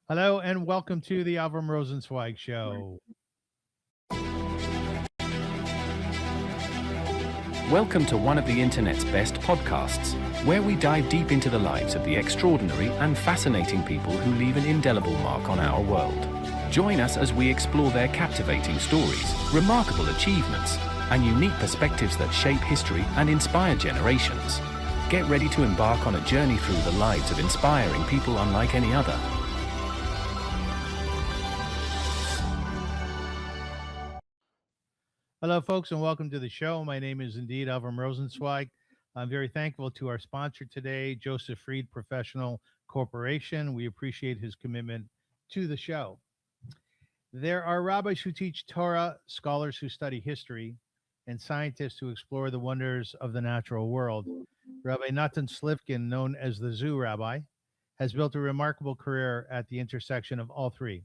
Hello and welcome to the Avrum Rosensweig Show. Welcome to one of the internet's best podcasts, where we dive deep into the lives of the extraordinary and fascinating people who leave an indelible mark on our world. Join us as we explore their captivating stories, remarkable achievements, and unique perspectives that shape history and inspire generations. Get ready to embark on a journey through the lives of inspiring people unlike any other. Hello, folks, and welcome to the show. My name is indeed Avrum Rosensweig. I'm very thankful to our sponsor today, Joseph Fried Professional Corporation. We appreciate his commitment to the show. There are rabbis who teach Torah, scholars who study history, and scientists who explore the wonders of the natural world. Rabbi Natan Slifkin, known as the Zoo Rabbi, has built a remarkable career at the intersection of all three.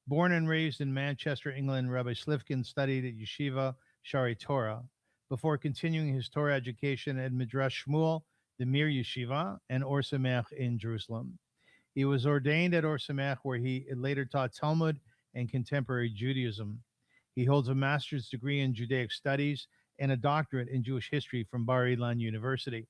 Born and raised in Manchester, England, Rabbi Slifkin studied at Yeshiva Shari Torah before continuing his Torah education at Midrash Shmuel, the Mir Yeshiva, and Or Sameach in Jerusalem. He was ordained at Or Sameach, where he later taught Talmud and contemporary Judaism. He holds a master's degree in Judaic studies and a doctorate in Jewish history from Bar Ilan University.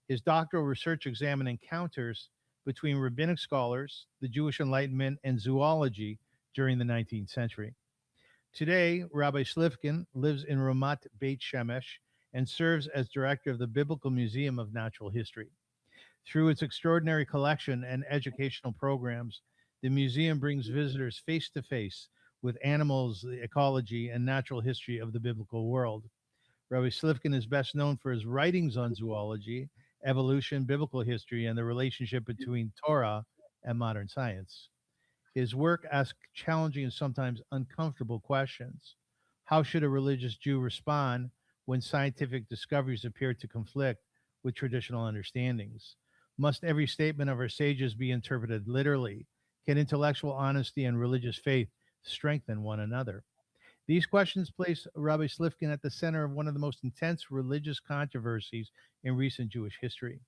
His doctoral research examined encounters between rabbinic scholars, the Jewish Enlightenment, and zoology during the 19th century. Today, Rabbi Slifkin lives in Ramat Beit Shemesh and serves as director of the Biblical Museum of Natural History. Through its extraordinary collection and educational programs, the museum brings visitors face to face with animals, the ecology, and natural history of the biblical world. Rabbi Slifkin is best known for his writings on zoology, evolution, biblical history, and the relationship between Torah and modern science. His work asks challenging and sometimes uncomfortable questions. How should a religious Jew respond when scientific discoveries appear to conflict with traditional understandings? Must every statement of our sages be interpreted literally? Can intellectual honesty and religious faith strengthen one another? These questions place Rabbi Slifkin at the center of one of the most intense religious controversies in recent Jewish history.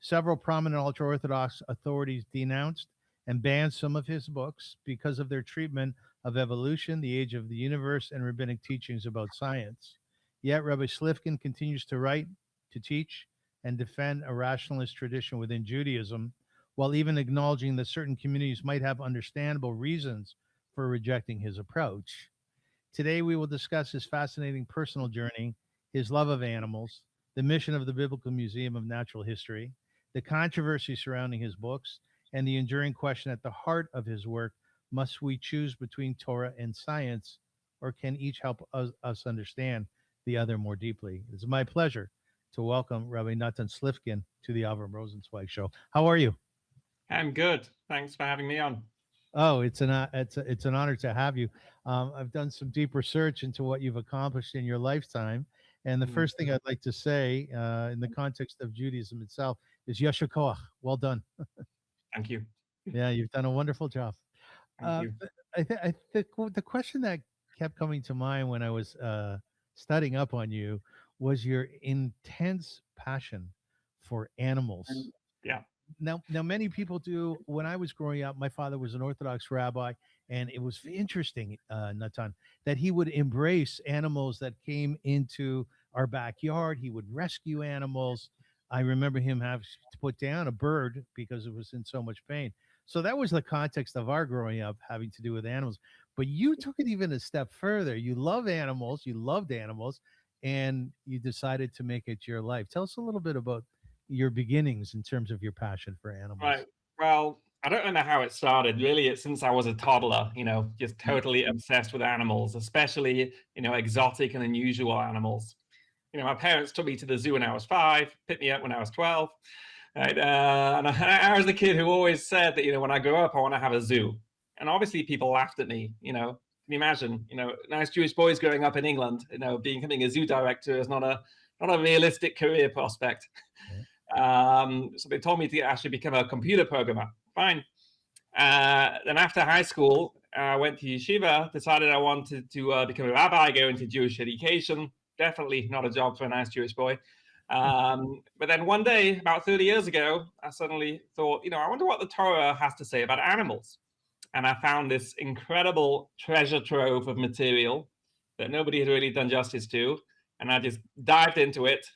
Several prominent ultra Orthodox authorities denounced and banned some of his books because of their treatment of evolution, the age of the universe, and rabbinic teachings about science. Yet Rabbi Slifkin continues to write, to teach, and defend a rationalist tradition within Judaism, while even acknowledging that certain communities might have understandable reasons for rejecting his approach. Today, we will discuss his fascinating personal journey, his love of animals, the mission of the Biblical Museum of Natural History, the controversy surrounding his books, and the enduring question at the heart of his work: must we choose between Torah and science, or can each help us understand the other more deeply? It's my pleasure to welcome Rabbi Natan Slifkin to the Avrum Rosensweig Show. How are you? I'm good. Thanks for having me on. Oh, it's an honor to have you. I've done some deep research into what you've accomplished in your lifetime, and the first thing I'd like to say, in the context of Judaism itself, is Yasher Koach. Well done. Thank you. Yeah, you've done a wonderful job. Thank you. I think the question that kept coming to mind when I was studying up on you was your intense passion for animals. Yeah. Now, many people do. When I was growing up, my father was an Orthodox rabbi, and it was interesting, Natan, that he would embrace animals that came into our backyard. He would rescue animals. I remember him having to put down a bird because it was in so much pain. So that was the context of our growing up, having to do with animals. But you took it even a step further. You love animals. You loved animals, and you decided to make it your life. Tell us a little bit about your beginnings in terms of your passion for animals. Right. Well, I don't know how it started. Really, it's since I was a toddler, just totally obsessed with animals, especially, exotic and unusual animals. My parents took me to the zoo when I was 5, picked me up when I was 12. Right? And I was the kid who always said that, when I grow up, I want to have a zoo. And obviously people laughed at me, Can you imagine, nice Jewish boys growing up in England, becoming a zoo director is not a realistic career prospect. So they told me to actually become a computer programmer. Fine. Then after high school, I went to yeshiva, decided I wanted to become a rabbi, go into Jewish education. Definitely not a job for a nice Jewish boy. But then one day, about 30 years ago, I suddenly thought, I wonder what the Torah has to say about animals. and I found this incredible treasure trove of material that nobody had really done justice to. And I just dived into it,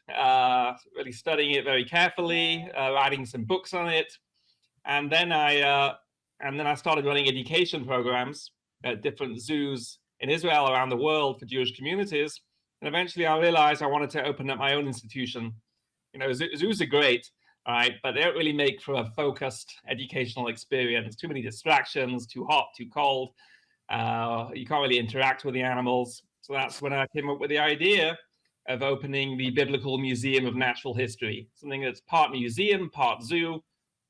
really studying it very carefully, writing some books on it. And then I started running education programs at different zoos in Israel, around the world, for Jewish communities. And eventually I realized I wanted to open up my own institution. Zoos are great, all right, but they don't really make for a focused educational experience. Too many distractions, too hot, too cold. You can't really interact with the animals. So that's when I came up with the idea of opening the Biblical Museum of Natural History, something that's part museum, part zoo,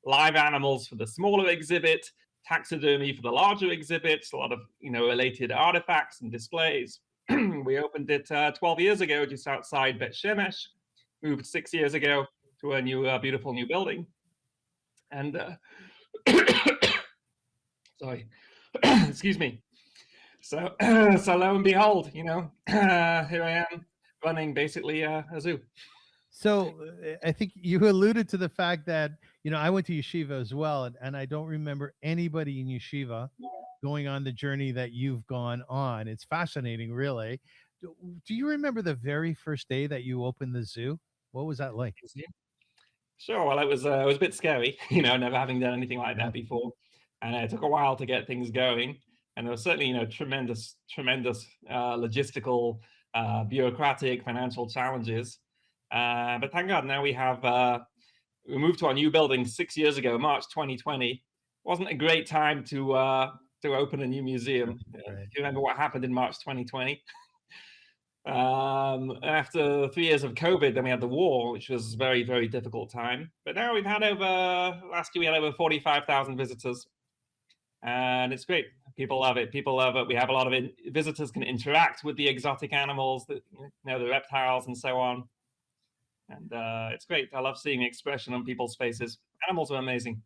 live animals for the smaller exhibit, taxidermy for the larger exhibits, a lot of related artifacts and displays. We opened it 12 years ago, just outside Bet Shemesh. Moved 6 years ago to a new, beautiful new building, and sorry, excuse me. So lo and behold, here I am running basically a zoo. So I think you alluded to the fact that, I went to yeshiva as well, and I don't remember anybody in yeshiva going on the journey that you've gone on. It's fascinating, really. Do you remember the very first day that you opened the zoo? What was that like? Sure. Well, it was a bit scary, never having done anything like that before, and it took a while to get things going. And there was certainly, tremendous logistical, bureaucratic, financial challenges. But thank God, now we moved to our new building 6 years ago, March 2020. Wasn't a great time to open a new museum. Right. Do you remember what happened in March 2020? After 3 years of COVID, then we had the war, which was a very, very difficult time. But now last year we had over 45,000 visitors. And it's great. People love it. We have a lot of visitors can interact with the exotic animals, the reptiles and so on. And it's great. I love seeing the expression on people's faces. Animals are amazing.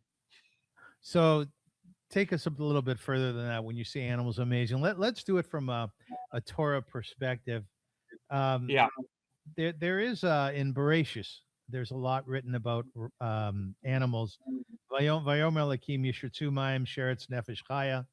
So take us a little bit further than that. When you say animals are amazing, let's do it from a Torah perspective. There is in Bereshis, there's a lot written about animals. Vayomer Elokim yishritzu mayim sheretz nefesh chaya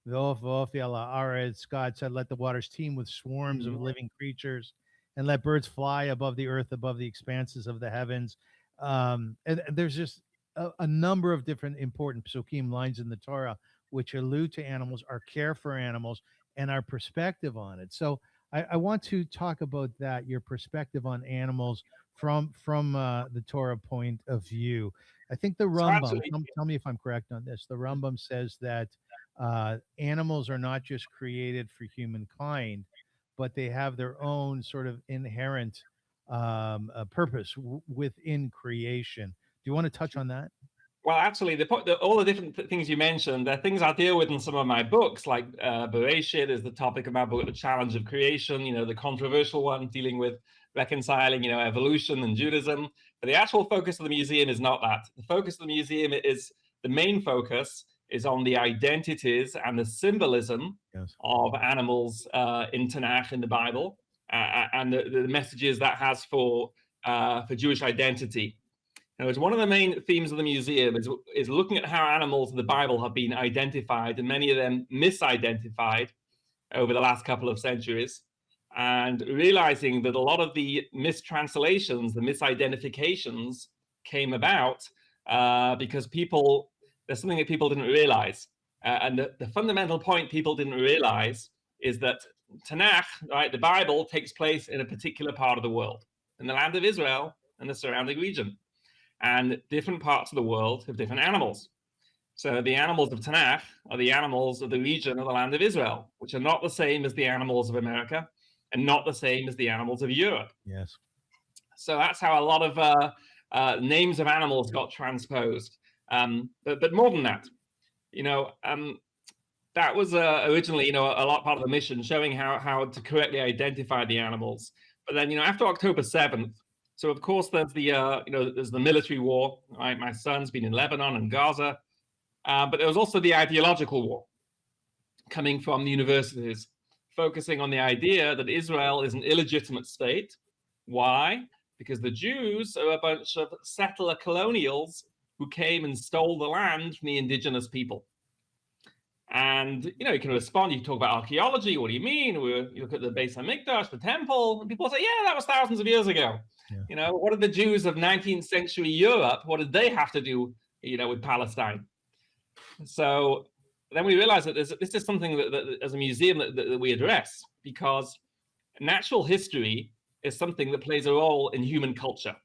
v'of al haaretz. God said, "Let the waters teem with swarms of living creatures, and let birds fly above the earth, above the expanses of the heavens." And there's just a number of different important psukim lines in the Torah which allude to animals, our care for animals, and our perspective on it. So I want to talk about that, your perspective on animals from the Torah point of view. I think the Rambam, tell me if I'm correct on this, the Rambam says that animals are not just created for humankind, but they have their own sort of inherent purpose within creation. Do you want to touch on that? Well, actually, all the different things you mentioned, they're things I deal with in some of my books, like Bereshit is the topic of my book, The Challenge of Creation, the controversial one dealing with reconciling, evolution and Judaism. But the actual focus of the museum is not that. The focus of the museum the main focus is on the identities and the symbolism of animals in Tanakh, in the Bible, and the messages that has for Jewish identity. It's one of the main themes of the museum is looking at how animals in the Bible have been identified, and many of them misidentified over the last couple of centuries, and realizing that a lot of the mistranslations, the misidentifications came about because there's something that people didn't realize. And the fundamental point people didn't realize is that Tanakh, right, the Bible, takes place in a particular part of the world, in the land of Israel and the surrounding region. And different parts of the world have different animals. So the animals of Tanakh are the animals of the region of the land of Israel, which are not the same as the animals of America and not the same as the animals of Europe. Yes. So that's how a lot of names of animals got transposed. But more than that, that was originally, a lot part of the mission, showing how to correctly identify the animals. But then, after October 7th, so of course there's there's the military war. Right? My son's been in Lebanon and Gaza, but there was also the ideological war coming from the universities, focusing on the idea that Israel is an illegitimate state. Why? Because the Jews are a bunch of settler colonials who came and stole the land from the indigenous people. And, you can respond, you talk about archaeology, what do you mean? You look at the Beis HaMikdash, the temple, and people say, yeah, that was thousands of years ago. Yeah. What did the Jews of 19th century Europe, what did they have to do, with Palestine? So then we realize that this is something that as a museum that we address, because natural history is something that plays a role in human culture.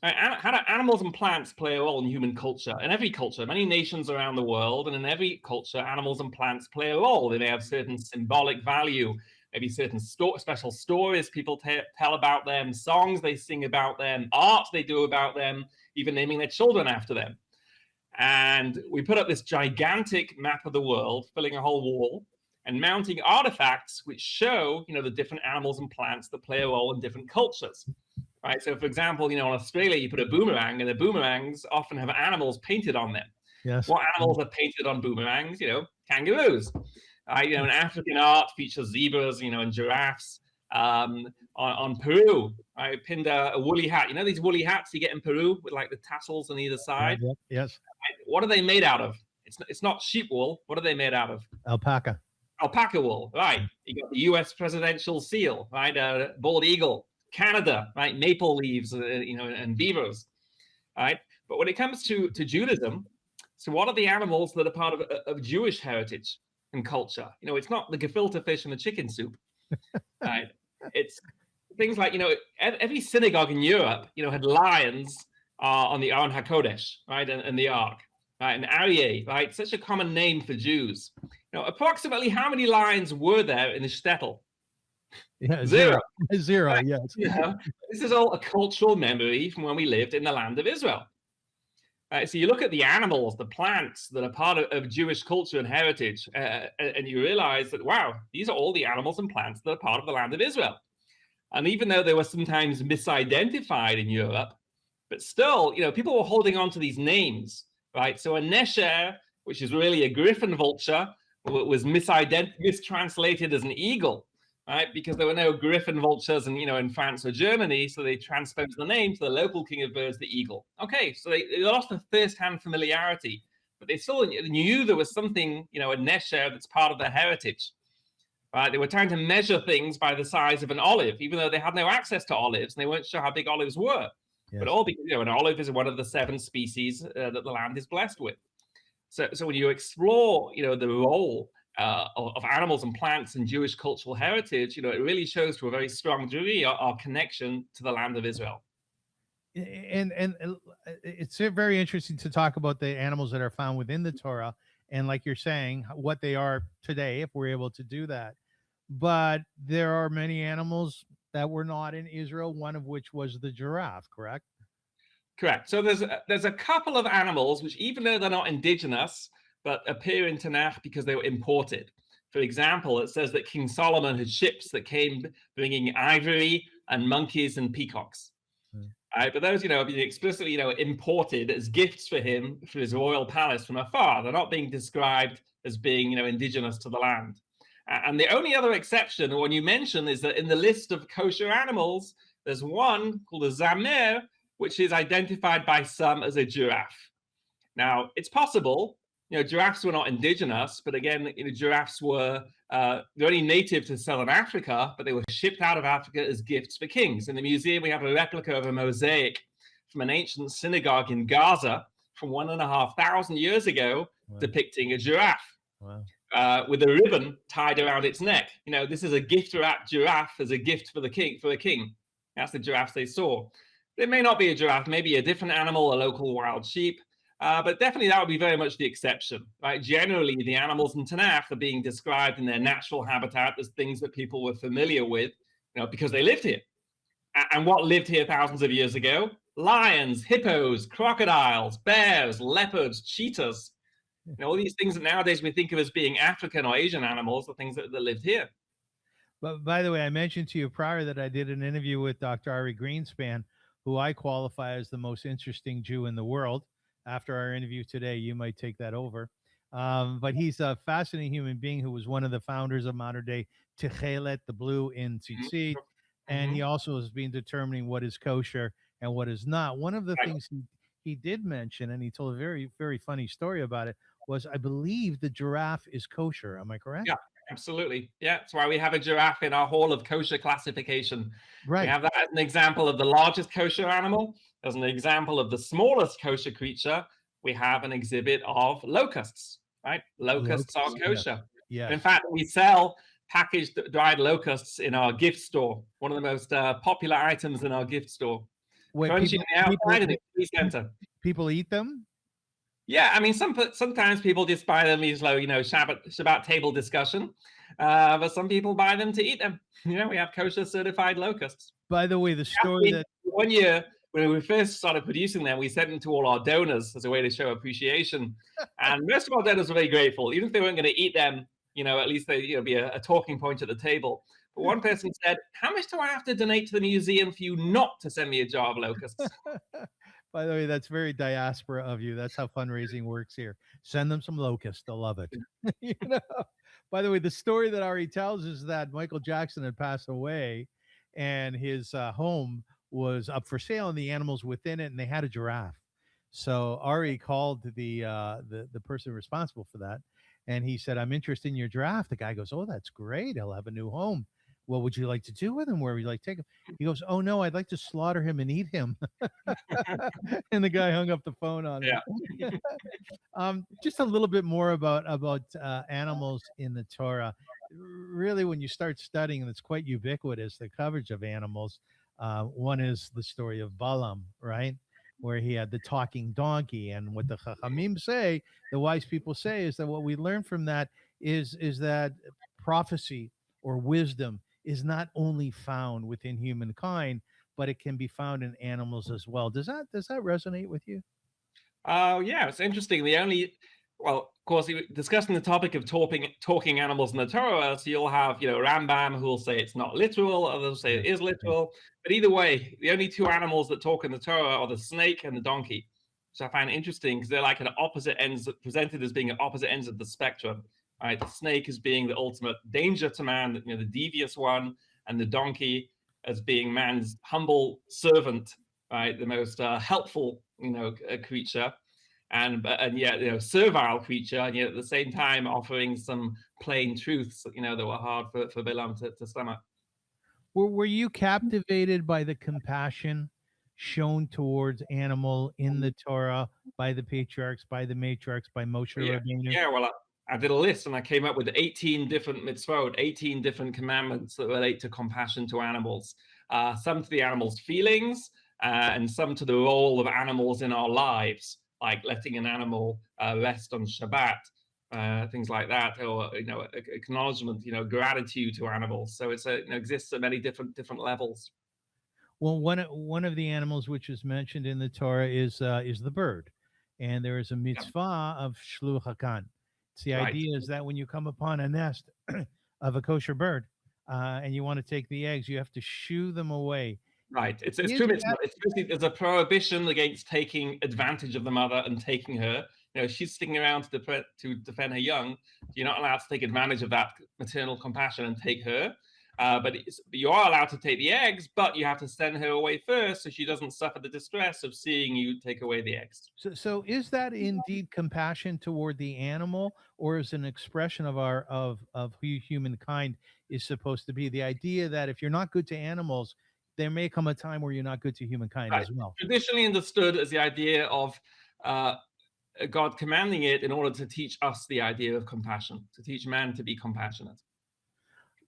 How do animals and plants play a role in human culture? In every culture, many nations around the world, and in every culture, animals and plants play a role. They may have certain symbolic value, maybe certain special stories people tell about them, songs they sing about them, art they do about them, even naming their children after them. And we put up this gigantic map of the world, filling a whole wall, and mounting artifacts which show, the different animals and plants that play a role in different cultures. Right. So, for example, in Australia, you put a boomerang, and the boomerangs often have animals painted on them. Yes. What animals are painted on boomerangs? Kangaroos. In African art features zebras, and giraffes. On Peru, I pinned a woolly hat. These woolly hats you get in Peru with like the tassels on either side. Yes. What are they made out of? It's not sheep wool. What are they made out of? Alpaca. Alpaca wool. Right. You got the U.S. presidential seal. Right. Bald eagle. Canada, right? Maple leaves, and beavers, right? But when it comes to Judaism, so what are the animals that are part of Jewish heritage and culture? It's not the gefilte fish and the chicken soup, right? It's things like, every synagogue in Europe, had lions on the Aron HaKodesh, right? And the Ark, right? And Aryeh, right? Such a common name for Jews. Approximately how many lions were there in the shtetl? Yeah, Zero. Right? Yes. This is all a cultural memory from when we lived in the land of Israel. So you look at the animals, the plants that are part of Jewish culture and heritage, and you realize that, wow, these are all the animals and plants that are part of the land of Israel. And even though they were sometimes misidentified in Europe, but still, people were holding on to these names, right? So a nesher, which is really a griffin vulture, was mistranslated as an eagle. Right, because there were no griffin vultures in France or Germany, so they transposed the name to the local king of birds, the eagle. Okay, so they lost the first-hand familiarity, but they still knew there was something, a nesher that's part of their heritage. Right, they were trying to measure things by the size of an olive, even though they had no access to olives and they weren't sure how big olives were. Yes. But all because an olive is one of the 7 species that the land is blessed with. So when you explore, the role of animals and plants and Jewish cultural heritage, it really shows to a very strong degree our connection to the land of Israel. And it's very interesting to talk about the animals that are found within the Torah, and like you're saying, what they are today, if we're able to do that. But there are many animals that were not in Israel, one of which was the giraffe, correct? Correct. So there's a couple of animals which, even though they're not indigenous, but appear in Tanakh because they were imported. For example, it says that King Solomon had ships that came bringing ivory and monkeys and peacocks. But those, have been explicitly, imported as gifts for him for his royal palace from afar. They're not being described as being, indigenous to the land. And the only other exception, the one you mentioned, is that in the list of kosher animals, there's one called a zamer, which is identified by some as a giraffe. Now, it's possible. Giraffes were not indigenous, but again, giraffes were they're only native to southern Africa, but they were shipped out of Africa as gifts for kings. In the museum, we have a replica of a mosaic from an ancient synagogue in Gaza from 1,500 years ago, wow, depicting a giraffe. Wow. With a ribbon tied around its neck. This is a gift-wrapped giraffe as a gift for the king. That's the giraffes they saw. It may not be a giraffe, maybe a different animal, a local wild sheep. But definitely that would be very much the exception, right? Generally, the animals in Tanakh are being described in their natural habitat as things that people were familiar with, because they lived here. And what lived here thousands of years ago? Lions, hippos, crocodiles, bears, leopards, cheetahs. All these things that nowadays we think of as being African or Asian animals are things that lived here. But by the way, I mentioned to you prior that I did an interview with Dr. Ari Greenspan, who I qualify as the most interesting Jew in the world. After our interview today, you might take that over. But he's a fascinating human being who was one of the founders of modern day Tichelet, the blue in tzitzit. And he also has been determining what is kosher and what is not. One of the things he did mention, and he told a very, very funny story about it, was, I believe, the giraffe is kosher. Am I correct? Yeah, absolutely. Yeah, that's why we have a giraffe in our hall of kosher classification. We Right. have that as an example of the largest kosher animal. As an example of the smallest kosher creature, we have an exhibit of locusts, right? Locusts are Locusts, yes. kosher. Yes. In fact, we sell packaged dried locusts in our gift store, one of the most popular items in our gift store. Wait, Crunchy on the outside and the center. people eat them? Yeah, I mean, sometimes people just buy them as like, Shabbat table discussion, but some people buy them to eat them. We have kosher certified locusts. By the way, the story that One year when we first started producing them, we sent them to all our donors as a way to show appreciation, and most of our donors were very grateful, even if they weren't going to eat them. At least they be a talking point at the table. But one person said, "How much do I have to donate to the museum for you not to send me a jar of locusts?" by the way, that's very diaspora of you. That's how fundraising works here. Send them some locusts. They'll love it. By the way, the story that Ari tells is that Michael Jackson had passed away and his home was up for sale and the animals within it, and they had a giraffe. So Ari called the person responsible for that, and he said, "I'm interested in your giraffe." The guy goes, "Oh, that's great. He'll have a new home. What would you like to do with him? Where would you like to take him?" He goes, "Oh no, I'd like to slaughter him and eat him." And the guy hung up the phone on him. Yeah. Just a little bit more about animals in the Torah. Really, when you start studying, and it's quite ubiquitous, the coverage of animals. One is the story of Balaam, right, where he had the talking donkey, and what the Chachamim say, the wise people say, is that what we learn from that is that prophecy or wisdom is not only found within humankind, but it can be found in animals as well. Does that resonate with you? Oh, yeah, it's interesting. Well, of course, discussing the topic of talking animals in the Torah, so you'll have, Rambam, who will say it's not literal, others will say it is literal. But either way, the only two animals that talk in the Torah are the snake and the donkey, which I find interesting because they're like at opposite ends, presented as being at opposite ends of the spectrum. Right, the snake as being the ultimate danger to man, the devious one, and the donkey as being man's humble servant, right, the most helpful, creature, and yet, servile creature, and yet at the same time offering some plain truths, that were hard for Balaam to stomach. Were you captivated by the compassion shown towards animal in the Torah by the patriarchs, by the matriarchs, by Moshe Rabbeinu? Yeah, well, I did a list and I came up with 18 different mitzvot, 18 different commandments that relate to compassion to animals. Some to the animals' feelings, and some to the role of animals in our lives, like letting an animal rest on Shabbat, things like that, or acknowledgement, gratitude to animals. So it exists at many different levels. Well, one of the animals which is mentioned in the Torah is the bird, and there is a mitzvah of shluch hakan. It's the idea is that when you come upon a nest of a kosher bird and you want to take the eggs, you have to shoo them away. Right. It's true. There's a prohibition against taking advantage of the mother and taking her. She's sticking around to defend her young. You're not allowed to take advantage of that maternal compassion and take her. But you are allowed to take the eggs, but you have to send her away first so she doesn't suffer the distress of seeing you take away the eggs. So is that indeed compassion toward the animal, or is an expression of who humankind is supposed to be? The idea that if you're not good to animals, there may come a time where you're not good to humankind as well. Traditionally understood as the idea of God commanding it in order to teach us the idea of compassion, to teach man to be compassionate.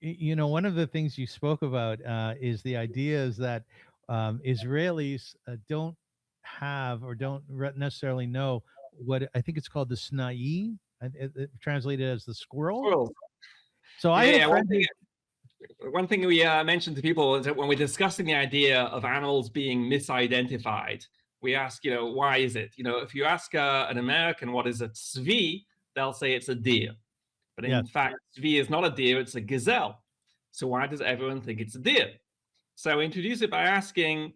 One of the things you spoke about is the idea is that Israelis don't have or don't necessarily know what I think it's called the snai, translated as the squirrel. Squirrels. So one thing we mentioned to people is that when we're discussing the idea of animals being misidentified, we ask, why is it? If you ask an American what is a tzvi, they'll say it's a deer. But in fact, tzvi is not a deer, it's a gazelle. So why does everyone think it's a deer? So we introduce it by asking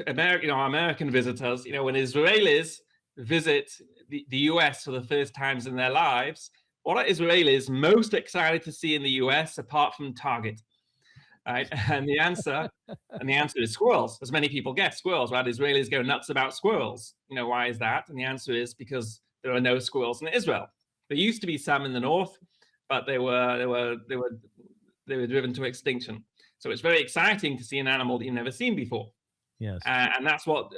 American visitors, when Israelis visit the US for the first times in their lives, what are Israelis most excited to see in the US apart from Target? Right? And the answer is squirrels, as many people guess, squirrels, right? Israelis go nuts about squirrels. Why is that? And the answer is because there are no squirrels in Israel. There used to be some in the north, but they were driven to extinction. So it's very exciting to see an animal that you've never seen before. Yes. And that's what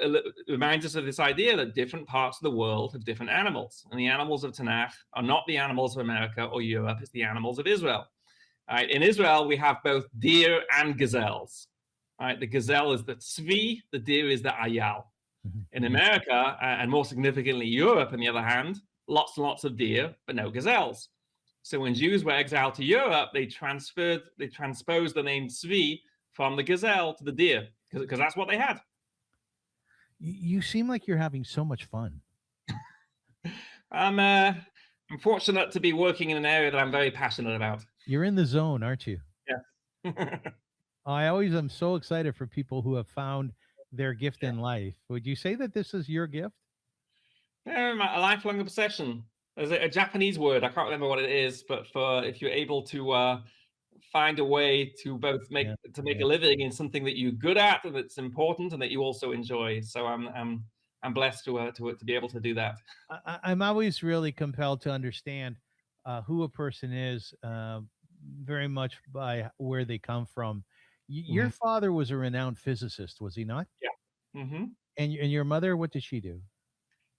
reminds us of this idea that different parts of the world have different animals. And the animals of Tanakh are not the animals of America or Europe, it's the animals of Israel. In Israel, we have both deer and gazelles. The gazelle is the tzvi, the deer is the ayal. In America, and more significantly Europe, on the other hand, lots and lots of deer, but no gazelles. So when Jews were exiled to Europe, they transposed the name tzvi from the gazelle to the deer, because that's what they had. You seem like you're having so much fun. I'm fortunate to be working in an area that I'm very passionate about. You're in the zone, aren't you? Yeah. I always am so excited for people who have found their gift in life. Would you say that this is your gift? Yeah, a lifelong obsession. There's a Japanese word, I can't remember what it is, but for if you're able to find a way to both make a living in something that you're good at and that's important and that you also enjoy. So I'm blessed to be able to do that. I'm always really compelled to understand who a person is, very much by where they come from. Your father was a renowned physicist, was he not? Yeah. Mm-hmm. And your mother, what did she do?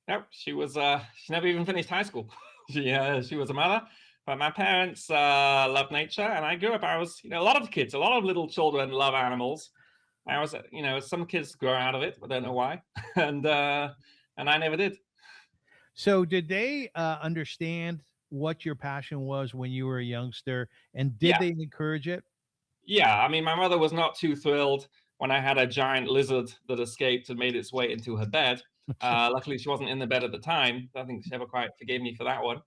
No, she was. She never even finished high school. She was a mother. But my parents loved nature, and I grew up. I was, a lot of little children love animals. I was, some kids grow out of it, I don't know why, and I never did. So, did they understand what your passion was when you were a youngster, and did they encourage it? Yeah, I mean, my mother was not too thrilled when I had a giant lizard that escaped and made its way into her bed. Luckily, she wasn't in the bed at the time. I think she never quite forgave me for that one.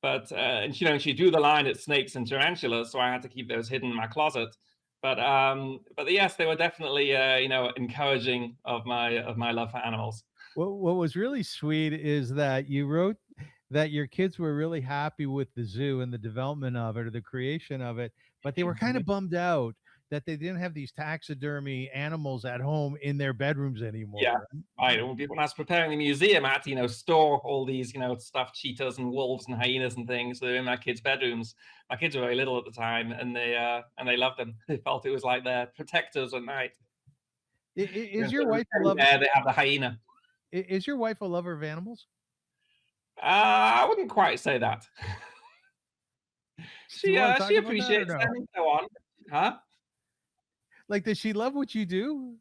And she drew the line at snakes and tarantulas, so I had to keep those hidden in my closet. But yes, they were definitely encouraging of my love for animals. What was really sweet is that you wrote that your kids were really happy with the zoo and the development of it or the creation of it, but they were kind of bummed out that they didn't have these taxidermy animals at home in their bedrooms anymore. Yeah, right. When I was preparing the museum, I had to, store all these, stuffed cheetahs and wolves and hyenas and things. They're in my kids' bedrooms. My kids were very little at the time, and they loved them. They felt it was like their protectors at night. Is your wife a lover? Yeah, they have the hyena. Is your wife a lover of animals? I wouldn't quite say that. She appreciates them and so on. Huh? Like, does she love what you do?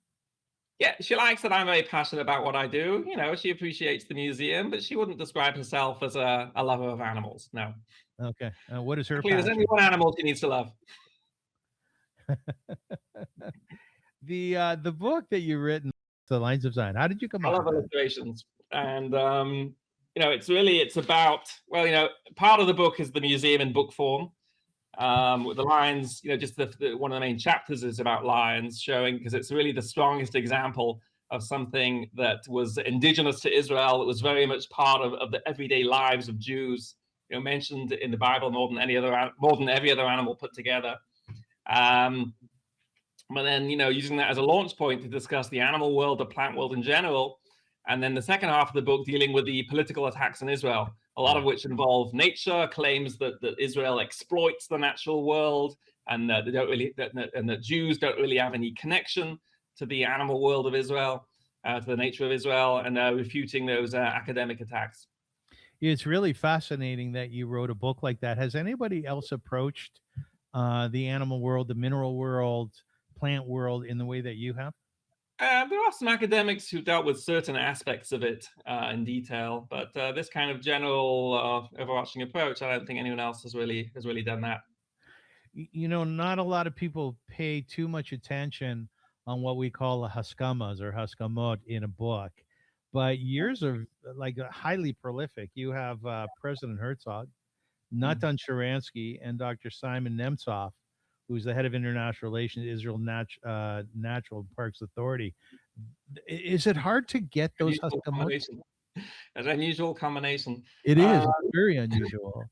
Yeah, she likes that I'm very passionate about what I do. She appreciates the museum, but she wouldn't describe herself as a lover of animals. No. Okay. What is her passion? There's only one animal she needs to love. The book that you've written, The Lines of Zion, how did you come up with that? I love illustrations. And, it's about, part of the book is the museum in book form. With the lions, just one of the main chapters is about lions, showing, because it's really the strongest example of something that was indigenous to Israel, that was very much part of the everyday lives of Jews, mentioned in the Bible more than every other animal put together. But then, using that as a launch point to discuss the animal world, the plant world in general, and then the second half of the book dealing with the political attacks in Israel, a lot of which involve nature, claims that Israel exploits the natural world, and that Jews don't really have any connection to the animal world of Israel, to the nature of Israel, and refuting those academic attacks. It's really fascinating that you wrote a book like that. Has anybody else approached the animal world, the mineral world, plant world in the way that you have? There are some academics who dealt with certain aspects of it in detail, but this kind of general overarching approach, I don't think anyone else has really done that. Not a lot of people pay too much attention on what we call haskamas or haskamot in a book, but yours are like highly prolific. You have President Herzog, Natan Sharansky, and Dr. Simon Nemtsov, who's the head of international relations, Israel Natural Parks Authority. Is it hard to get those haskamot? It's an unusual combination. It is very unusual.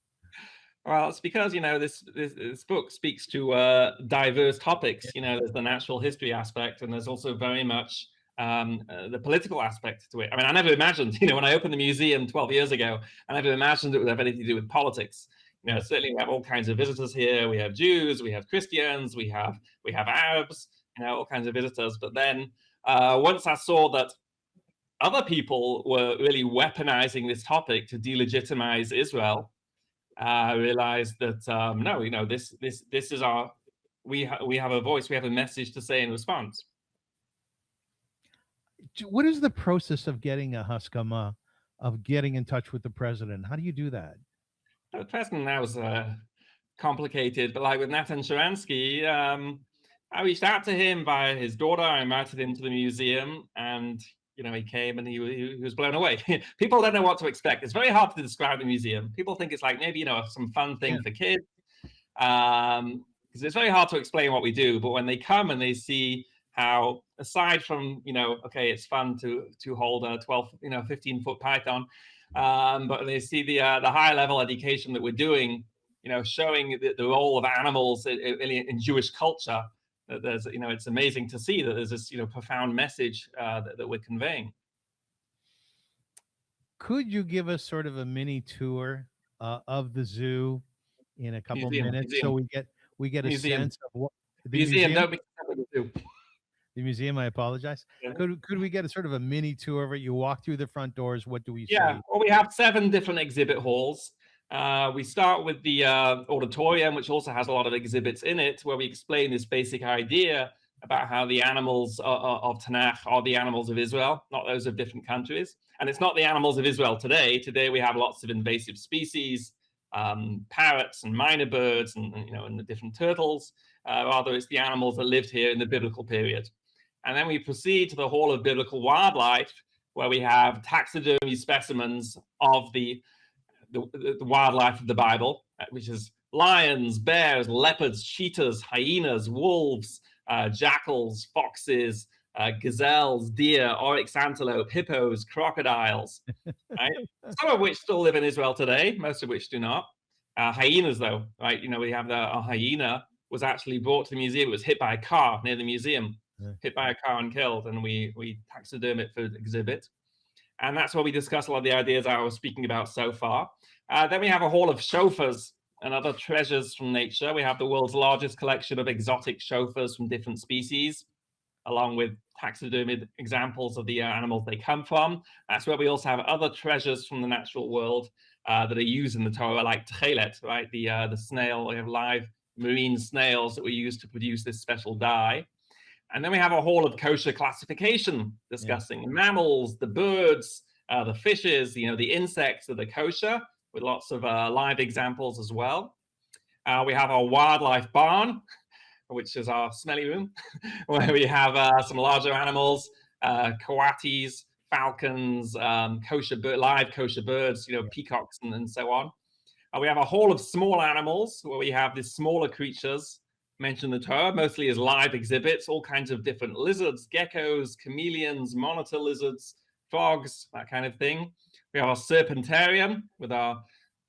Well, it's because this book speaks to diverse topics. There's the natural history aspect, and there's also very much the political aspect to it. I mean, I never imagined, when I opened the museum 12 years ago, I never imagined it would have anything to do with politics. Certainly we have all kinds of visitors here. We have Jews, we have Christians, we have Arabs, all kinds of visitors. But then once I saw that other people were really weaponizing this topic to delegitimize Israel, I realized that no, this is we have a voice, we have a message to say in response. What is the process of getting a haskama, of getting in touch with the president? How do you do that? The president now is complicated, but like with Natan Sharansky, I reached out to him via his daughter. I invited him to the museum, and he came and he was blown away. People don't know what to expect. It's very hard to describe the museum. People think it's like maybe some fun thing for kids, because it's very hard to explain what we do. But when they come and they see how, aside from okay, it's fun to hold a 12, 15-foot python, but they see the higher level education that we're doing, showing the role of animals in Jewish culture. That there's, it's amazing to see that there's this, profound message that we're conveying. Could you give us sort of a mini tour of the zoo in a couple minutes, so we get a sense of what the museum? Don't be with the zoo. The museum, I apologize. Yeah. Could we get a sort of a mini tour of it? You walk through the front doors. What do we see? Yeah, well, we have 7 different exhibit halls. We start with the auditorium, which also has a lot of exhibits in it, where we explain this basic idea about how the animals of Tanakh are the animals of Israel, not those of different countries. And it's not the animals of Israel today. Today we have lots of invasive species, parrots and minor birds, and the different turtles. Rather, it's the animals that lived here in the biblical period. And then we proceed to the Hall of Biblical Wildlife, where we have taxidermy specimens of the wildlife of the Bible, which is lions, bears, leopards, cheetahs, hyenas, wolves, jackals, foxes, gazelles, deer, oryx antelope, hippos, crocodiles, right? Some of which still live in Israel today, most of which do not. Hyenas, though, right? We have a hyena was actually brought to the museum. It was hit by a car near the museum, hit by a car and killed, and we taxiderm it for exhibit. And that's where we discuss a lot of the ideas I was speaking about so far. Then we have a hall of shofars and other treasures from nature. We have the world's largest collection of exotic shofars from different species, along with taxidermied examples of the animals they come from. That's where we also have other treasures from the natural world that are used in the Torah, like tchelet, right? The snail. We have live marine snails that we use to produce this special dye. And then we have a hall of kosher classification, discussing mammals, the birds, the fishes, the insects that are kosher, with lots of live examples as well. We have our wildlife barn, which is our smelly room, where we have some larger animals, coatis, falcons, live kosher birds, peacocks and so on. We have a hall of small animals, where we have these smaller creatures mentioned in the Torah, mostly as live exhibits, all kinds of different lizards, geckos, chameleons, monitor lizards, frogs, that kind of thing. We have our serpentarium with our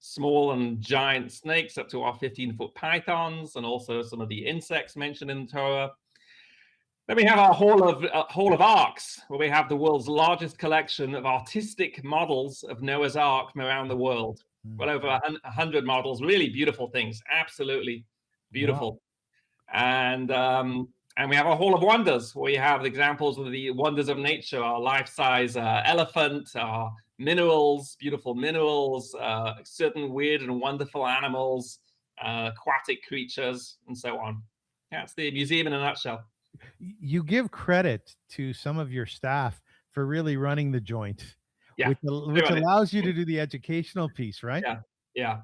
small and giant snakes up to our 15-foot pythons, and also some of the insects mentioned in the Torah. Then we have our hall of arks, where we have the world's largest collection of artistic models of Noah's Ark from around the world. Well over 100 models, really beautiful things, absolutely beautiful. Wow. And we have a hall of wonders, where we have examples of the wonders of nature, our life-size elephant, our minerals, beautiful minerals, certain weird and wonderful animals, aquatic creatures, and so on. That's the museum in a nutshell. You give credit to some of your staff for really running the joint, which allows you to do the educational piece, right? Yeah.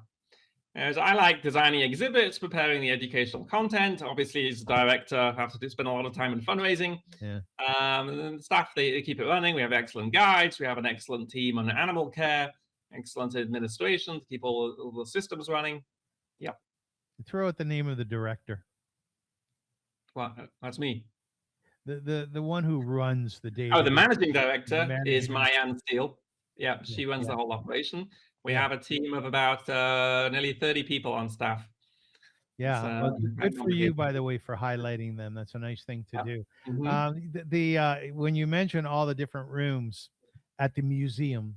As I like designing exhibits, preparing the educational content. Obviously, as a director, I have to spend a lot of time in fundraising. And then the staff, they keep it running. We have excellent guides. We have an excellent team on animal care, excellent administration to keep all the systems running. Yeah. Throw out the name of the director. Well, that's me. The one who runs the day. Oh, the managing director is Mayan Steele. Yeah, she runs the whole operation. We have a team of about nearly 30 people on staff. Yeah, well, good for you, by the way, for highlighting them. That's a nice thing to do. Mhm. When you mentioned all the different rooms at the museum,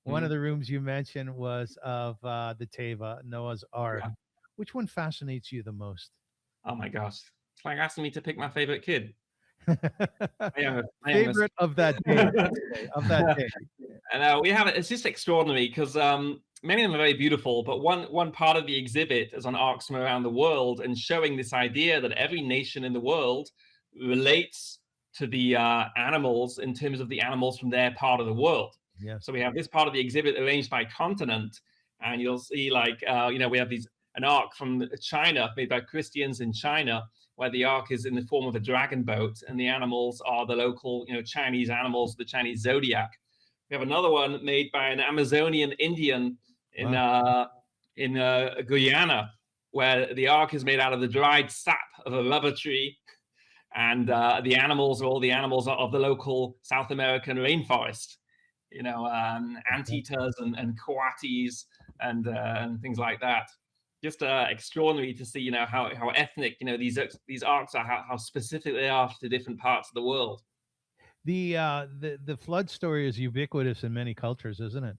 one of Mhm. the rooms you mentioned was of the Teva, Noah's Ark. Yeah. Which one fascinates you the most? Oh my gosh. It's like asking me to pick my favorite kid. My youngest. Favorite of that day, let's say, of that day. And we have it. It's just extraordinary because many of them are very beautiful. But one part of the exhibit is on arcs from around the world and showing this idea that every nation in the world relates to the animals in terms of the animals from their part of the world. Yes. So we have this part of the exhibit arranged by continent, and you'll see like we have an ark from China made by Christians in China, where the ark is in the form of a dragon boat, and the animals are the local Chinese animals, the Chinese zodiac. We have another one made by an Amazonian Indian in Wow. Guyana, where the ark is made out of the dried sap of a rubber tree, and the animals are all the animals of the local South American rainforest. Anteaters and coatis and things like that. Just extraordinary to see, how ethnic, these arcs are, how specific they are to different parts of the world. The flood story is ubiquitous in many cultures, isn't it?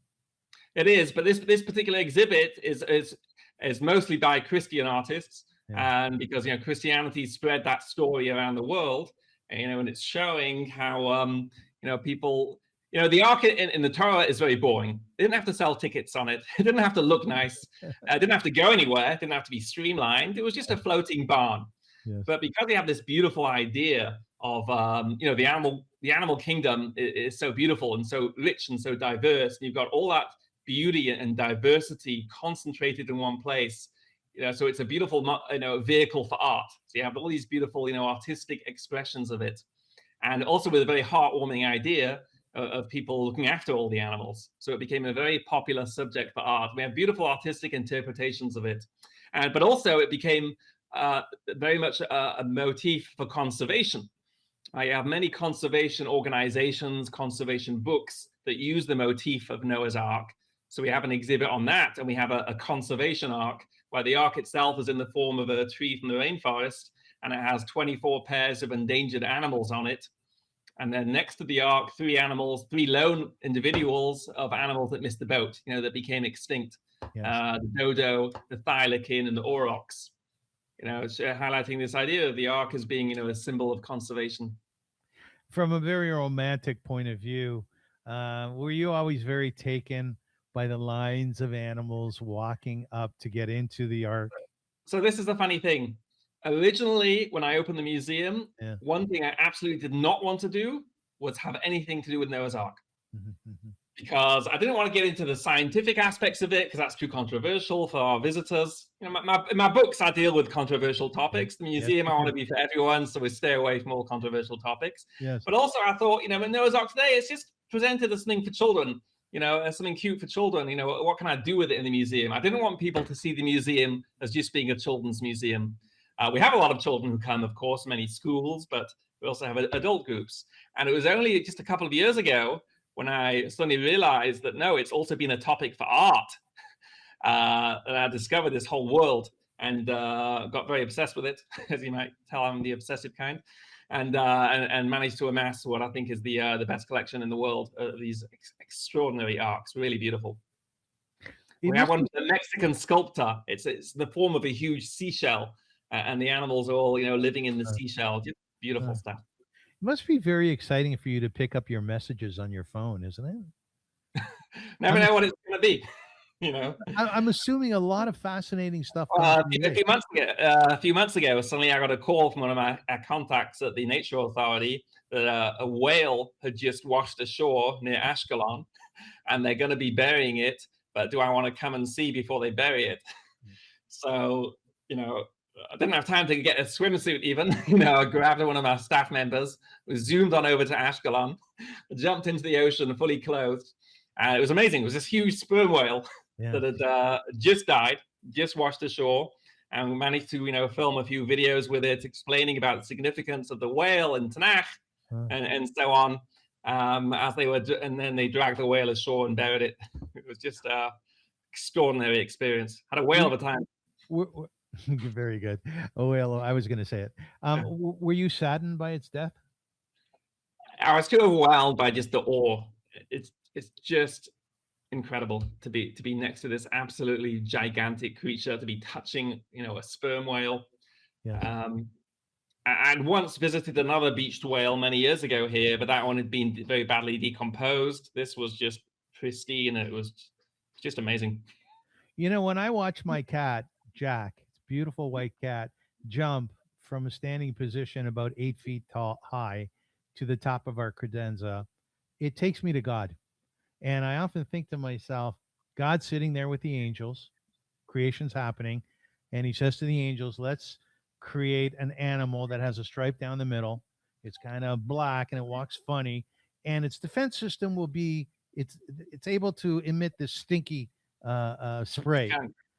It is, but this particular exhibit is mostly by Christian artists, Yeah. and because Christianity spread that story around the world, and it's showing how people. The ark in the Torah is very boring. They didn't have to sell tickets on it. It didn't have to look nice. It didn't have to go anywhere. It didn't have to be streamlined. It was just a floating barn. Yes. But because they have this beautiful idea of the animal kingdom is so beautiful and so rich and so diverse, and you've got all that beauty and diversity concentrated in one place. So it's a beautiful vehicle for art. So you have all these beautiful artistic expressions of it, and also with a very heartwarming idea of people looking after all the animals. So it became a very popular subject for art. We have beautiful artistic interpretations of it, but also it became very much a motif for conservation. I have many conservation organizations, conservation books that use the motif of Noah's Ark. So we have an exhibit on that, and we have a conservation ark where the ark itself is in the form of a tree from the rainforest, and it has 24 pairs of endangered animals on it. And then next to the ark, 3 lone individuals of animals that missed the boat, that became extinct. Yes. The dodo, the thylacine, and the aurochs. It's highlighting this idea of the ark as being, a symbol of conservation. From a very romantic point of view, were you always very taken by the lines of animals walking up to get into the ark? So this is the funny thing. Originally, when I opened the museum, Yeah. one thing I absolutely did not want to do was have anything to do with Noah's Ark. Because I didn't want to get into the scientific aspects of it, because that's too controversial for our visitors. In my books, I deal with controversial topics. The museum, I want to be for everyone, so we stay away from all controversial topics. Yes. But also, I thought, in Noah's Ark today, it's just presented as something for children, as something cute for children. What can I do with it in the museum? I didn't want people to see the museum as just being a children's museum. We have a lot of children who come, of course, many schools, but we also have adult groups. And it was only just a couple of years ago when I suddenly realized that, no, it's also been a topic for art. And I discovered this whole world and got very obsessed with it. As you might tell, I'm the obsessive kind. And managed to amass what I think is the best collection in the world of these extraordinary arcs, really beautiful. We have one, the Mexican sculptor. It's the form of a huge seashell. And the animals are all, living in the seashell. Just beautiful stuff. It must be very exciting for you to pick up your messages on your phone, isn't it? Never know what it's going to be. I'm assuming a lot of fascinating stuff. A few months ago, suddenly I got a call from one of my contacts at the Nature Authority that a whale had just washed ashore near Ashkelon, and they're going to be burying it. But do I want to come and see before they bury it? So, I didn't have time to get a swimsuit even. I grabbed one of my staff members, we zoomed on over to Ashkelon, jumped into the ocean fully clothed. It was amazing. It was this huge sperm whale that had just died, just washed ashore. And we managed to, film a few videos with it, explaining about the significance of the whale in Tanakh and so on. As they were, and then they dragged the whale ashore and buried it. It was just an extraordinary experience. Had a whale of a time. Very good. Oh, well, I was going to say it. Were you saddened by its death? I was too overwhelmed by just the awe. It's just incredible to be next to this absolutely gigantic creature, to be touching, a sperm whale. Yes. And once visited another beached whale many years ago here, but that one had been very badly decomposed. This was just pristine. It was just amazing. When I watch my cat, Jack, it's a beautiful white cat, jump from a standing position about 8 feet tall, high to the top of our credenza, it takes me to God. And I often think to myself, God's sitting there with the angels, creation's happening, and he says to the angels, let's create an animal that has a stripe down the middle. It's kind of black and it walks funny, and its defense system will be it's able to emit this stinky spray.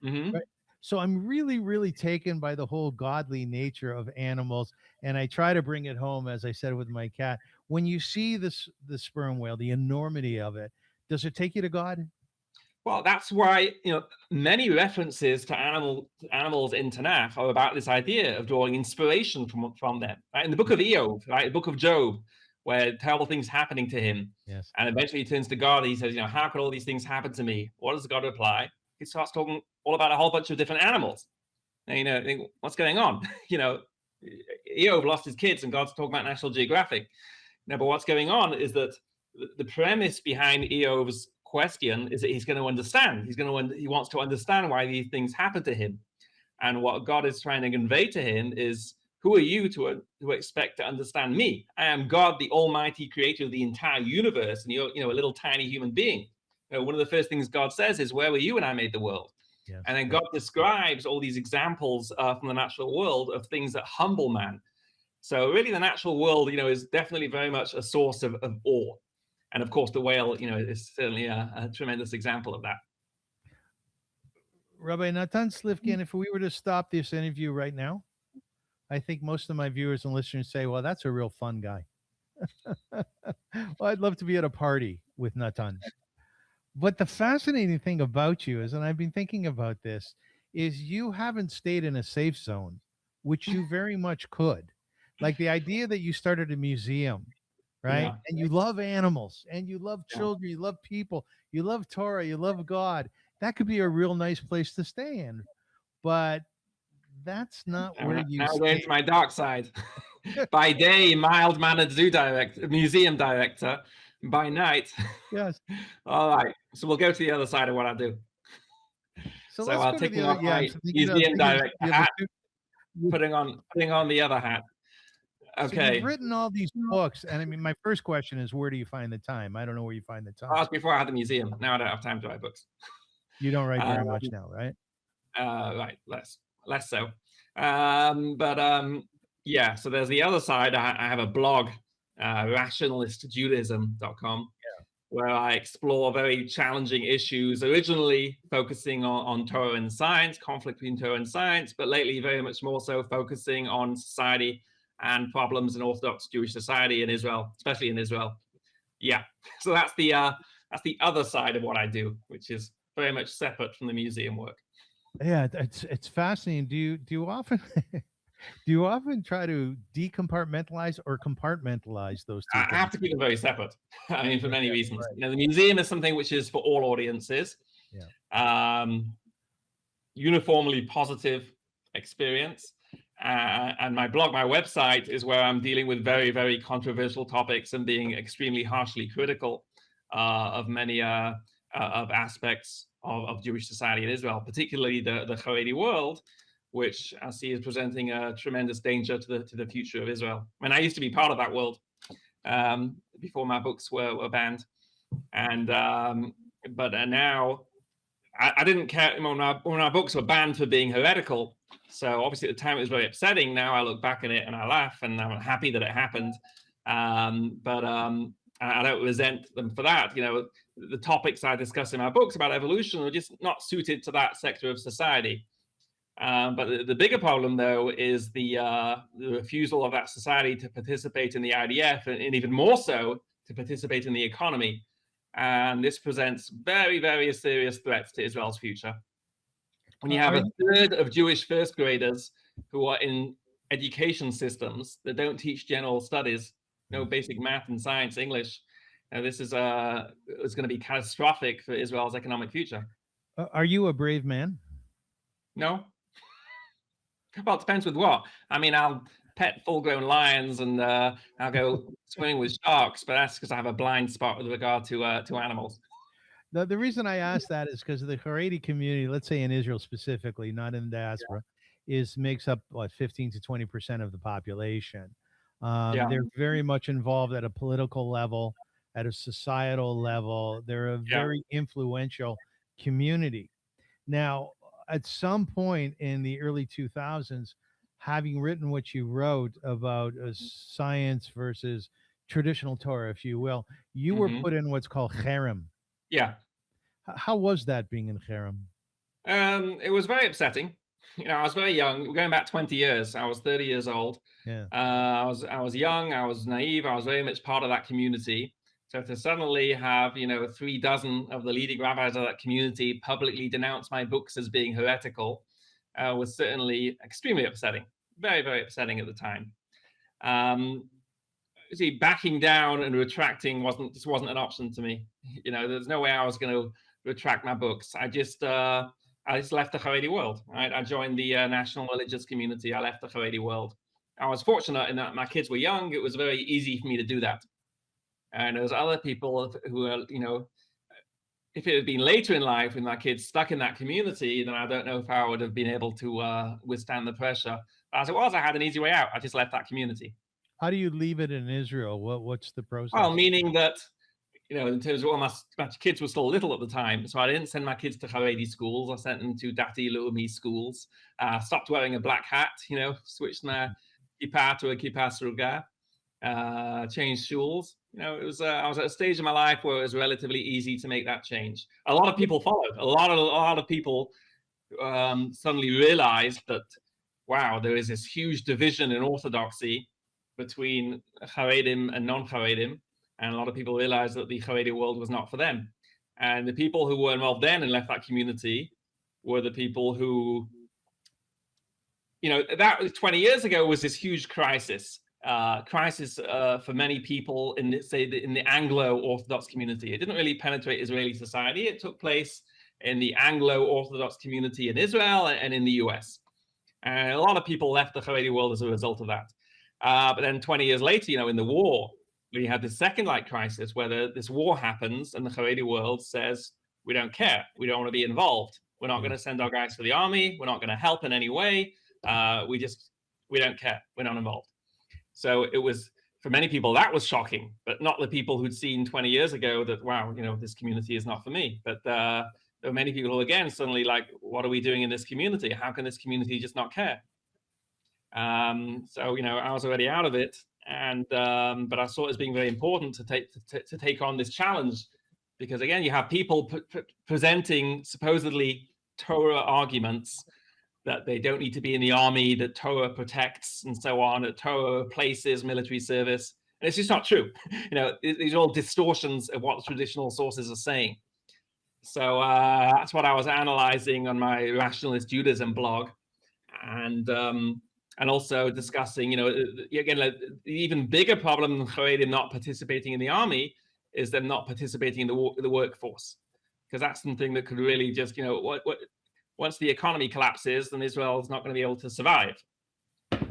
Mm-hmm. Right. So I'm really, really taken by the whole godly nature of animals, and I try to bring it home, as I said with my cat. When you see the sperm whale, the enormity of it, does it take you to God? Well, that's why many references to animals in Tanakh are about this idea of drawing inspiration from them. Right? In the book of Eov, right, the book of Job, where terrible things happening to him, Yes. and eventually he turns to God. He says, how could all these things happen to me? What does God reply? He starts talking all about a whole bunch of different animals. And think, what's going on? Eov lost his kids, and God's talking about National Geographic. Now, but what's going on is that the premise behind Eov's question is that he's going to understand. He wants to understand why these things happen to him, and what God is trying to convey to him is, who are you to expect to understand me? I am God, the Almighty Creator of the entire universe, and you're a little tiny human being. One of the first things God says is, "Where were you when I made the world?" Yes. And then God describes all these examples from the natural world of things that humble man. So really, the natural world, is definitely very much a source of awe. And of course, the whale, is certainly a tremendous example of that. Rabbi Natan Slifkin, if we were to stop this interview right now, I think most of my viewers and listeners say, well, that's a real fun guy. Well, I'd love to be at a party with Natan. But the fascinating thing about you is, and I've been thinking about this, is you haven't stayed in a safe zone, which you very much could. Like the idea that you started a museum, right? Yeah. And you love animals, and you love children, you love people, you love Torah, you love God. That could be a real nice place to stay in. But that's not where you now going to my dark side. By day, mild-mannered museum director. By night. Yes. All right. So we'll go to the other side of what I do. So I'll take off my museum director hat, putting on the other hat. Okay. So you've written all these books, and I mean, my first question is, where do you find the time? I don't know where you find the time. That was before I had the museum. Now I don't have time to write books. You don't write very much now, right? Right, less so. Yeah. So there's the other side. I have a blog, rationalistjudaism.com, where I explore very challenging issues. Originally focusing on Torah and science, conflict between Torah and science, but lately very much more so focusing on society and problems in Orthodox Jewish society in Israel, especially in Israel. Yeah. So that's the other side of what I do, which is very much separate from the museum work. Yeah, it's fascinating. Do you often try to decompartmentalize or compartmentalize those two things? I have to keep them very separate. I mean, for many reasons. Right. The museum is something which is for all audiences. Yeah. Uniformly positive experience. And my blog, my website, is where I'm dealing with very, very controversial topics and being extremely harshly critical of many of aspects of Jewish society in Israel, particularly the Haredi world, which I see is presenting a tremendous danger to the future of Israel. I mean, I used to be part of that world before my books were banned, and but now I didn't care when our books were banned for being heretical. So obviously at the time it was very upsetting. Now I look back at it and I laugh, and I'm happy that it happened. But I don't resent them for that. The topics I discuss in my books about evolution are just not suited to that sector of society. But the bigger problem, though, is the refusal of that society to participate in the IDF, and even more so to participate in the economy. And this presents very, very serious threats to Israel's future. When you have a third of Jewish first graders who are in education systems that don't teach general studies, no basic math and science, English, this is going to be catastrophic for Israel's economic future. Are you a brave man? No. Well, it depends with what. I mean, I'll pet full-grown lions and I'll go swimming with sharks, but that's because I have a blind spot with regard to animals. The reason I ask that is because the Haredi community, let's say in Israel specifically, not in the diaspora, makes up what 15 to 20% of the population. They're very much involved at a political level, at a societal level. They're a very influential community. Now, at some point in the early 2000s, having written what you wrote about science versus traditional Torah, if you will, you were put in what's called cherem. Yeah. How was that being in cherem? It was very upsetting. I was very young. We're going back 20 years. I was 30 years old. Yeah. I was young. I was naive. I was very much part of that community. So to suddenly have, 36 of the leading rabbis of that community publicly denounce my books as being heretical was certainly extremely upsetting. Very, very upsetting at the time. Backing down and retracting wasn't an option to me. There's no way I was going to retract my books. I just left the Haredi world. Right? I joined the national religious community. I left the Haredi world. I was fortunate in that my kids were young. It was very easy for me to do that. And there's other people who are, if it had been later in life with my kids stuck in that community, then I don't know if I would have been able to withstand the pressure. But as it was, I had an easy way out. I just left that community. How do you leave it in Israel? What's the process? Well, meaning that, in terms of my kids were still little at the time, so I didn't send my kids to Haredi schools. I sent them to Dati Leumi schools. Stopped wearing a black hat, switched my kippah to a kippah sruga. Changed shuls. I was at a stage in my life where it was relatively easy to make that change. A lot of people followed. A lot of people suddenly realized that, wow, there is this huge division in orthodoxy between Haredim and non-Haredim, and a lot of people realized that the Haredi world was not for them. And the people who were involved then and left that community were the people who, that was 20 years ago was this huge crisis. For many people in the Anglo-Orthodox community. It didn't really penetrate Israeli society. It took place in the Anglo-Orthodox community in Israel and in the US. And a lot of people left the Haredi world as a result of that. But then 20 years later, in the war, we had the second crisis where this war happens and the Haredi world says, we don't care. We don't want to be involved. We're not going to send our guys to the army. We're not going to help in any way. We don't care. We're not involved. So it was, for many people, that was shocking, but not the people who'd seen 20 years ago that, wow, this community is not for me. But there were many people who, again, suddenly like, what are we doing in this community? How can this community just not care? So, I was already out of it. And but I saw it as being very important to take on this challenge, because, again, you have people presenting supposedly Torah arguments that they don't need to be in the army, that Torah protects and so on, that Torah replaces military service. And it's just not true. These are all distortions of what the traditional sources are saying. So that's what I was analyzing on my Rationalist Judaism blog. And also discussing, again, the even bigger problem than Haredim not participating in the army is them not participating in the workforce. Because that's something that could really just, once the economy collapses, then Israel is not going to be able to survive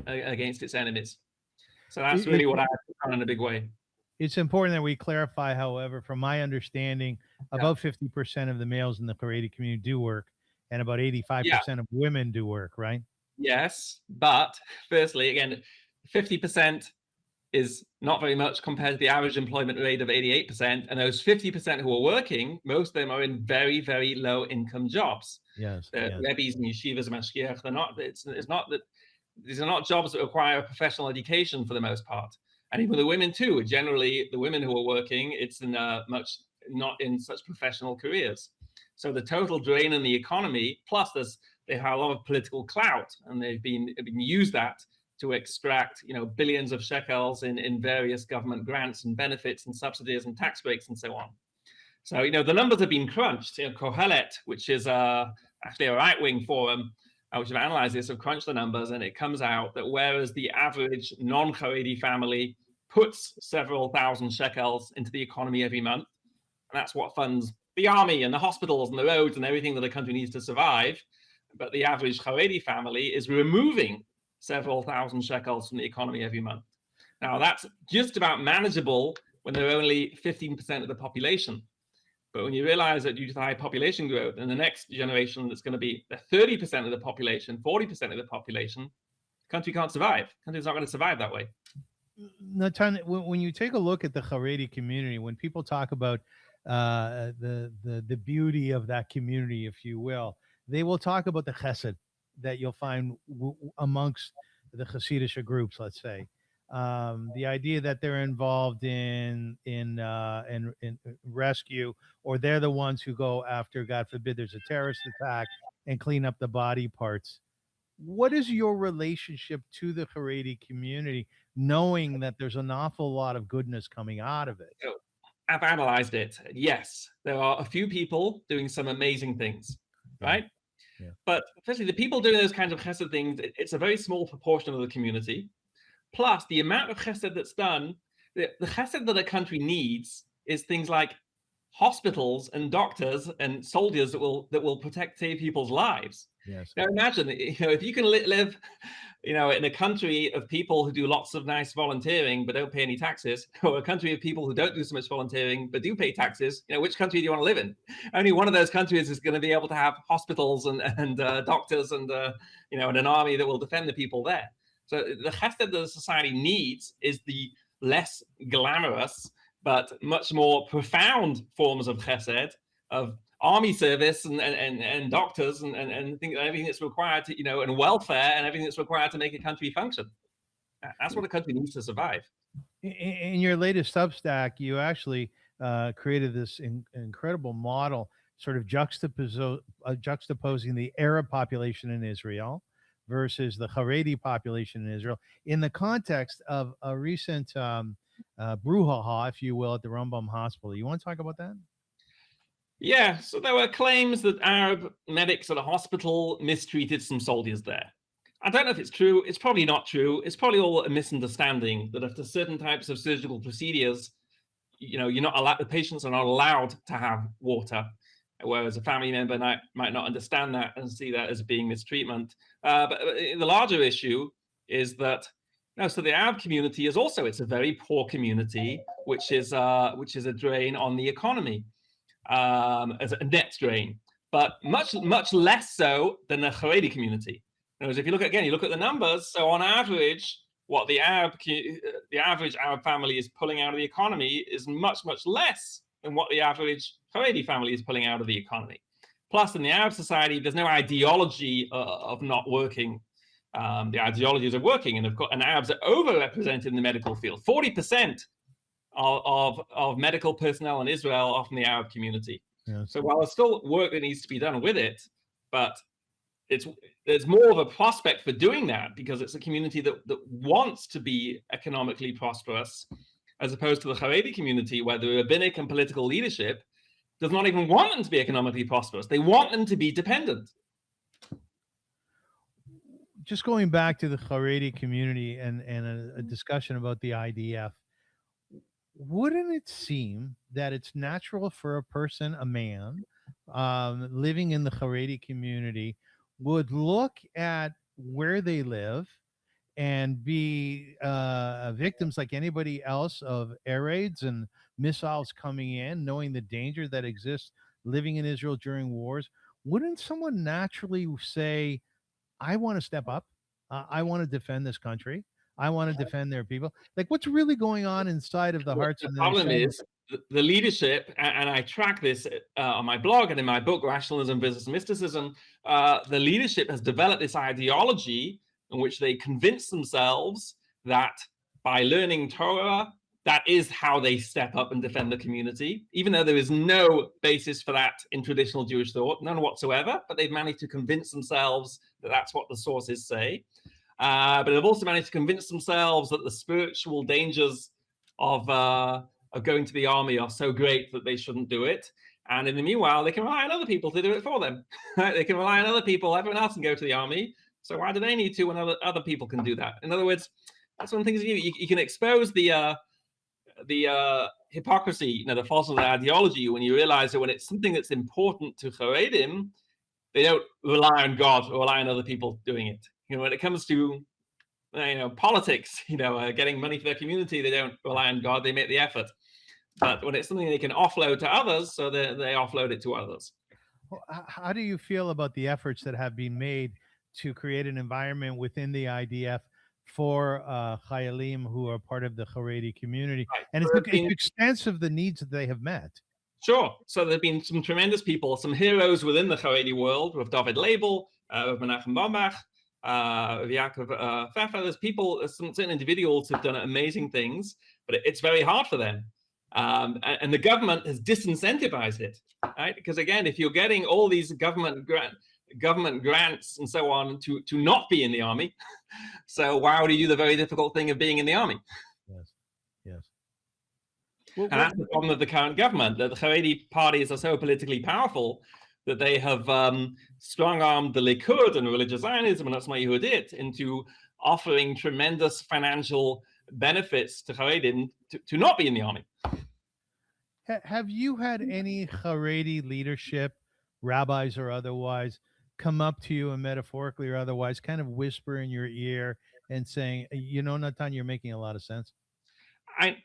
against its enemies. So that's really what I've done in a big way. It's important that we clarify, however, from my understanding, about 50% of the males in the Haredi community do work, and about 85% of women do work, right? Yes, but firstly, again, 50% is not very much compared to the average employment rate of 88%. And those 50% who are working, most of them are in very, very low income jobs. Yes. Rabbis and yeshivas and mashgiach, it's not that these are not jobs that require professional education for the most part. And even the women too, generally the women who are working, it's in not in such professional careers. So the total drain in the economy, plus they have a lot of political clout, and they've been used that to extract, billions of shekels in various government grants and benefits and subsidies and tax breaks and so on. So, the numbers have been crunched. Kohelet, which is a actually a right-wing forum, which have analyzed this, have crunched the numbers, and it comes out that whereas the average non-Haredi family puts several thousand shekels into the economy every month, and that's what funds the army and the hospitals and the roads and everything that a country needs to survive, but the average Haredi family is removing several thousand shekels from the economy every month. Now, that's just about manageable when they're only 15% of the population. But when you realize that due to the high population growth, in the next generation, that's going to be 30% of the population, 40% of the population, the country can't survive. The country's not going to survive that way. Natan, when you take a look at the Haredi community, when people talk about the beauty of that community, if you will, they will talk about the chesed that you'll find amongst the Hasidic groups, let's say. The idea that they're involved in rescue, or they're the ones who go after, God forbid, there's a terrorist attack, and clean up the body parts. What is your relationship to the Haredi community, knowing that there's an awful lot of goodness coming out of it? So, I've analyzed it. Yes, there are a few people doing some amazing things, right? Yeah. But especially the people doing those kinds of chesed things, it's a very small proportion of the community. Plus, the amount of chesed that's done, the chesed that a country needs is things like hospitals and doctors and soldiers that will save people's lives. Yes. Now imagine, if you can live, in a country of people who do lots of nice volunteering but don't pay any taxes, or a country of people who don't do so much volunteering but do pay taxes, which country do you want to live in? Only one of those countries is going to be able to have hospitals and doctors and and an army that will defend the people there. So the chesed that the society needs is the less glamorous but much more profound forms of chesed, of army service and doctors and everything that's required to, and welfare and everything that's required to make a country function. That's what a country needs to survive. In your latest Substack, you actually created this incredible model, sort of juxtaposing the Arab population in Israel versus the Haredi population in Israel in the context of a recent brouhaha, if you will, at the Rambam Hospital. You want to talk about that? Yeah, so there were claims that Arab medics at a hospital mistreated some soldiers there. I don't know if it's true. It's probably not true. It's probably all a misunderstanding that after certain types of surgical procedures, you're not allowed, the patients are not allowed to have water, whereas a family member might not understand that and see that as being mistreatment. But the larger issue is that so the Arab community is also, it's a very poor community, which is a drain on the economy. As a net drain, but much less so than the Haredi community. Whereas if you look at the numbers, so on average, what the average Arab family is pulling out of the economy is much less than what the average Haredi family is pulling out of the economy. Plus, in the Arab society, there's no ideology of not working. The ideologies are working, and Arabs are overrepresented in the medical field. 40% of medical personnel in Israel are from the Arab community. Yes. So while there's still work that needs to be done with it, but there's more of a prospect for doing that because it's a community that wants to be economically prosperous, as opposed to the Haredi community, where the rabbinic and political leadership does not even want them to be economically prosperous. They want them to be dependent. Just going back to the Haredi community and a discussion about the IDF, wouldn't it seem that it's natural for a man living in the Haredi community would look at where they live and be victims like anybody else of air raids and missiles coming in, knowing the danger that exists living in Israel during wars? Wouldn't someone naturally say, I want to step up, I want to defend this country, I want to defend their people? Like, what's really going on inside of the hearts The and problem is the leadership, and I track this on my blog and in my book, Rationalism versus Mysticism, the leadership has developed this ideology in which they convince themselves that by learning Torah, that is how they step up and defend the community, even though there is no basis for that in traditional Jewish thought, none whatsoever, but they've managed to convince themselves that that's what the sources say. But they've also managed to convince themselves that the spiritual dangers of going to the army are so great that they shouldn't do it. And in the meanwhile, they can rely on other people to do it for them. Right? They can rely on other people. Everyone else can go to the army. So why do they need to when other people can do that? In other words, that's one of the things you can expose the hypocrisy, the false ideology, when you realize that when it's something that's important to Haredim, they don't rely on God or rely on other people doing it. When it comes to politics, getting money for their community, they don't rely on God. They make the effort. But when it's something they can offload to others, so they offload it to others. Well, how do you feel about the efforts that have been made to create an environment within the IDF for Chayalim who are part of the Haredi community? Right. And it's extensive, the needs that they have met. Sure. So there have been some tremendous people, some heroes within the Haredi world, with David Label, with Menachem Bombach, with Yaakov Pfeffer. There's people, some certain individuals who've done amazing things, but it's very hard for them. And the government has disincentivized it, right? Because again, if you're getting all these government grants and so on to not be in the army, so why would you do the very difficult thing of being in the army? Yes. And that's the problem of the current government, that the Haredi parties are so politically powerful that they have strong-armed the Likud and religious Zionism and Otzma Yehudit into offering tremendous financial benefits to Haredim to not be in the army. Have you had any Haredi leadership, rabbis or otherwise, come up to you and metaphorically or otherwise kind of whisper in your ear and saying, Natan, you're making a lot of sense?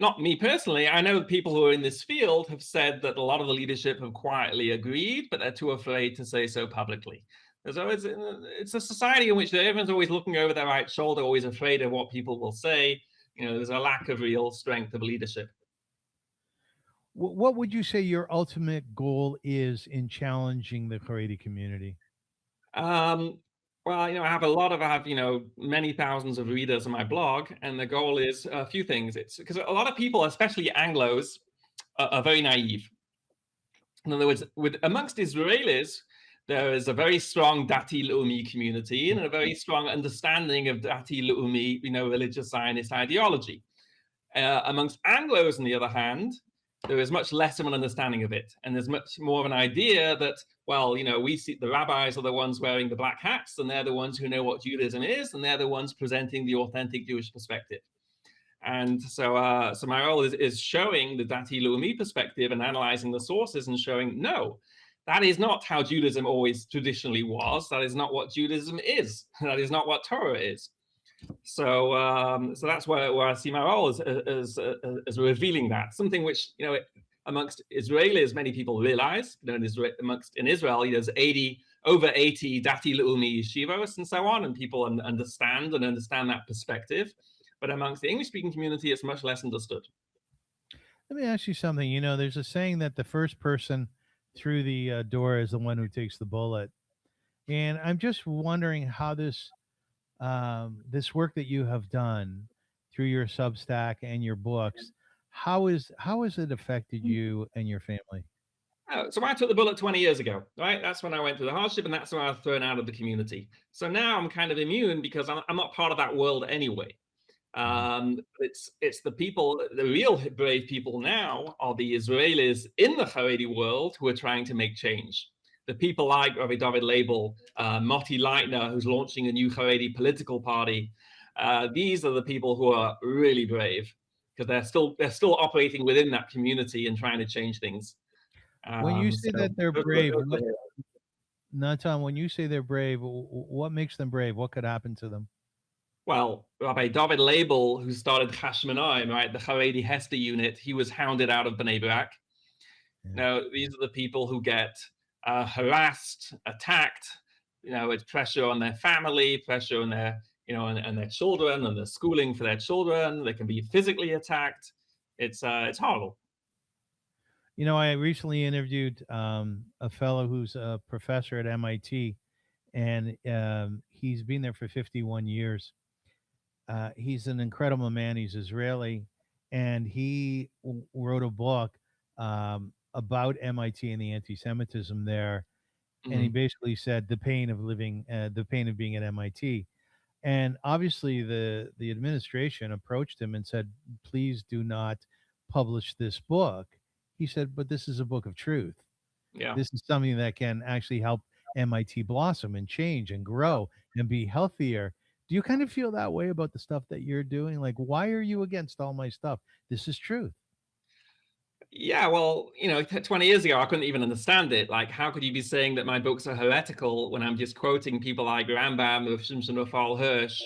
Not me personally. I know people who are in this field have said that a lot of the leadership have quietly agreed, but they're too afraid to say so publicly. It's a society in which everyone's always looking over their right shoulder, always afraid of what people will say. There's a lack of real strength of leadership. What would you say your ultimate goal is in challenging the Haredi community? Well, I have many thousands of readers on my blog, and the goal is a few things. It's because a lot of people, especially Anglos, are very naive. In other words, amongst Israelis, there is a very strong Dati Leumi community and a very strong understanding of Dati Leumi, religious Zionist ideology. Amongst Anglos, on the other hand, there is much less of an understanding of it. And there's much more of an idea that, we see the rabbis are the ones wearing the black hats, and they're the ones who know what Judaism is, and they're the ones presenting the authentic Jewish perspective. And so my role is showing the Dati Leumi perspective and analyzing the sources and showing, no, that is not how Judaism always traditionally was. That is not what Judaism is. That is not what Torah is. So that's where I see my role as revealing that, something which amongst Israelis many people realize. In Israel, there's over 80 Dati Leumi yeshivos and so on, and people understand that perspective. But amongst the English-speaking community, it's much less understood. Let me ask you something. There's a saying that the first person through the door is the one who takes the bullet, and I'm just wondering how this work that you have done through your Substack and your books, how has it affected you and your family? So I took the bullet 20 years ago, right? That's when I went through the hardship, and that's when I was thrown out of the community. So now I'm kind of immune because I'm not part of that world anyway. It's the people, the real brave people now are the Israelis in the Haredi world who are trying to make change. The people like Rabbi David Label, Moti Leitner, who's launching a new Haredi political party. These are the people who are really brave because they're still operating within that community and trying to change things. When you say that they're brave, Natan, when you say they're brave, what makes them brave? What could happen to them? Well, Rabbi David Label, who started Chashmonaim, right, the Haredi Hester unit, he was hounded out of Bnei Brak. Yeah. Now, these are the people who get harassed, attacked, with pressure on their family, pressure on their, and their children, and the schooling for their children. They can be physically attacked. It's horrible. I recently interviewed a fellow who's a professor at MIT, and he's been there for 51 years. He's an incredible man. He's Israeli, and he wrote a book about MIT and the anti-Semitism there. Mm-hmm. And he basically said the pain of being at MIT. And obviously the administration approached him and said, please do not publish this book. He said, but this is a book of truth. Yeah. This is something that can actually help MIT blossom and change and grow and be healthier. Do you kind of feel that way about the stuff that you're doing? Like, why are you against all my stuff? This is truth. Yeah, well, 20 years ago, I couldn't even understand it. Like, how could you be saying that my books are heretical when I'm just quoting people like Rambam, Rav Shimshon Raphael Hirsch,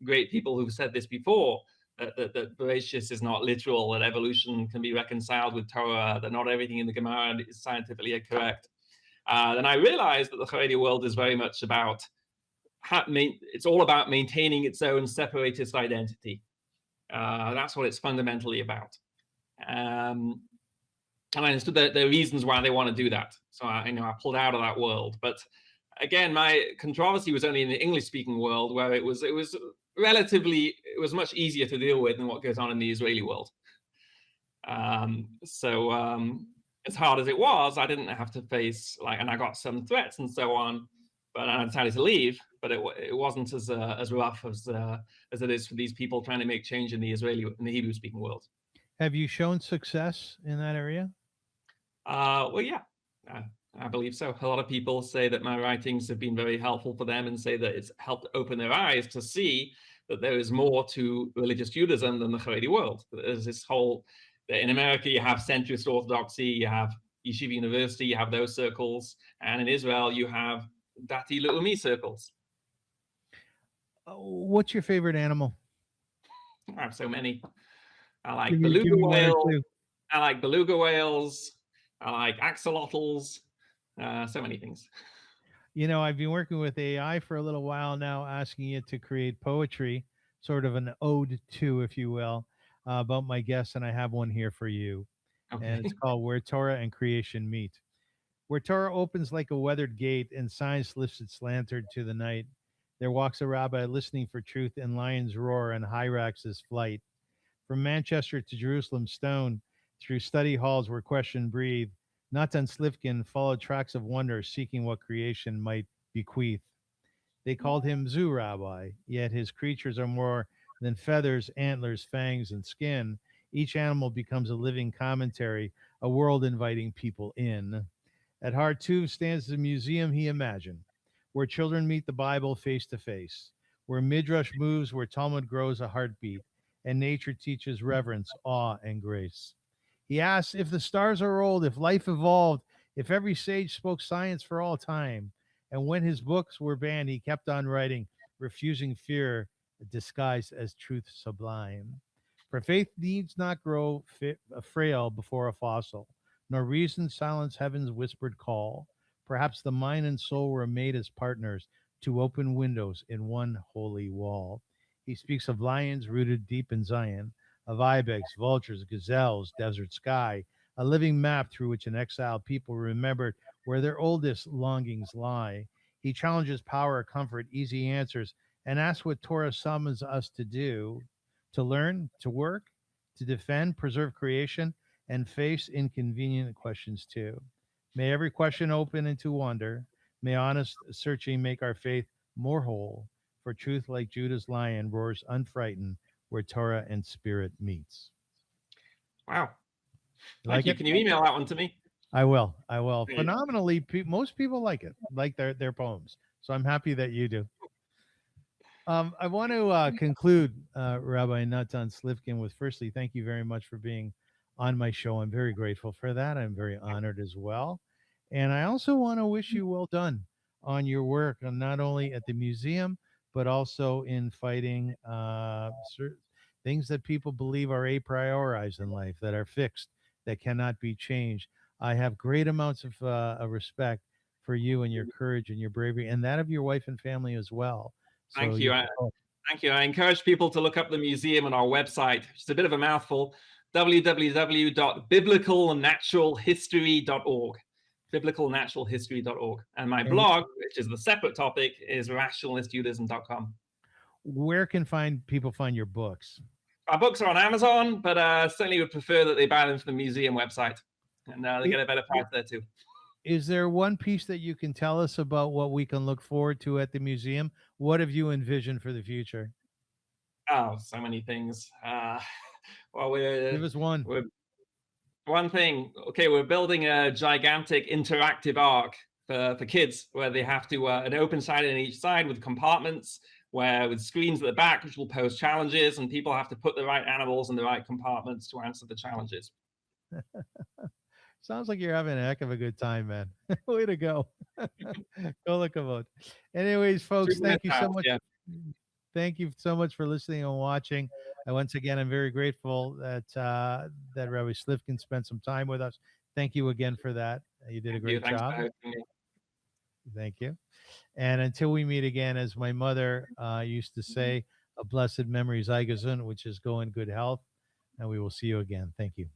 great people who've said this before, that Bereshit is not literal, that evolution can be reconciled with Torah, that not everything in the Gemara is scientifically correct. Then I realized that the Haredi world is very much about, it's all about maintaining its own separatist identity. That's what it's fundamentally about. And I understood the reasons why they want to do that. So I pulled out of that world. But again, my controversy was only in the English-speaking world, where it was much easier to deal with than what goes on in the Israeli world. So as hard as it was, I didn't have to face and I got some threats and so on. But I decided to leave. But it wasn't as rough as it is for these people trying to make change in the Hebrew-speaking world. Have you shown success in that area? Well, yeah, I believe so. A lot of people say that my writings have been very helpful for them and say that it's helped open their eyes to see that there is more to religious Judaism than the Haredi world. There's this whole, in America, you have centrist orthodoxy, you have Yeshiva University, you have those circles. And in Israel, you have Dati Le'umi circles. What's your favorite animal? I have so many. I like beluga whales. I like beluga whales. I like axolotls. So many things. I've been working with AI for a little while now, asking it to create poetry, sort of an ode to, if you will, about my guests, and I have one here for you. Okay. And it's called Where Torah and Creation Meet. Where Torah opens like a weathered gate and science lifts its lantern to the night, there walks a rabbi listening for truth in lion's roar and Hyrax's flight. From Manchester to Jerusalem stone, through study halls where question breathe, Natan Slifkin followed tracks of wonder, seeking what creation might bequeath. They called him Zoo Rabbi, yet his creatures are more than feathers, antlers, fangs, and skin. Each animal becomes a living commentary, a world inviting people in. At Hartuv stands the museum he imagined, where children meet the Bible face to face, where Midrash moves, where Talmud grows a heartbeat, and nature teaches reverence, awe, and grace. He asks if the stars are old, if life evolved, if every sage spoke science for all time. And when his books were banned, he kept on writing, refusing fear disguised as truth sublime. For faith needs not grow frail before a fossil, nor reason silence heaven's whispered call. Perhaps the mind and soul were made as partners to open windows in one holy wall. He speaks of lions rooted deep in Zion, of ibex, vultures, gazelles, desert sky, a living map through which an exiled people remembered where their oldest longings lie. He challenges power, comfort, easy answers, and asks what Torah summons us to do, to learn, to work, to defend, preserve creation, and face inconvenient questions too. May every question open into wonder. May honest searching make our faith more whole. For truth, like Judah's lion, roars unfrightened where Torah and spirit meets. Wow. Thank you. Can you email that one to me? I will. Yeah. Phenomenally, most people like it, like their poems. So I'm happy that you do. I want to conclude, Rabbi Natan Slifkin, with firstly, thank you very much for being on my show. I'm very grateful for that. I'm very honored as well. And I also want to wish you well done on your work, and not only at the museum, but also in fighting things that people believe are a prioritized in life, that are fixed, that cannot be changed. I have great amounts of respect for you and your courage and your bravery, and that of your wife and family as well. So thank you. Thank you. I encourage people to look up the museum on our website. It's a bit of a mouthful, www.biblicalnaturalhistory.org. biblicalnaturalhistory.org. And my blog, which is the separate topic, is rationalistjudaism.com. Where can people find your books? Our books are on Amazon, but certainly would prefer that they buy them from the museum website, and they get a better price there too. Is there one piece that you can tell us about what we can look forward to at the museum? What have you envisioned for the future? Oh, so many things. Well, give us one. one thing. Okay, we're building a gigantic interactive arc for kids where they have to an open side on each side with compartments where with screens at the back which will pose challenges, and people have to put the right animals in the right compartments to answer the challenges. Sounds like you're having a heck of a good time, man. Way to go. Go look about. Anyways, folks, thank you so much. Yeah. Thank you so much for listening and watching. And once again, I'm very grateful that that Rabbi Slifkin spent some time with us. Thank you again for that. You did a great Thanks job. for hosting me. Thank you. And until we meet again, as my mother used to say, a blessed memory is Eigazun, which is go in good health. And we will see you again. Thank you.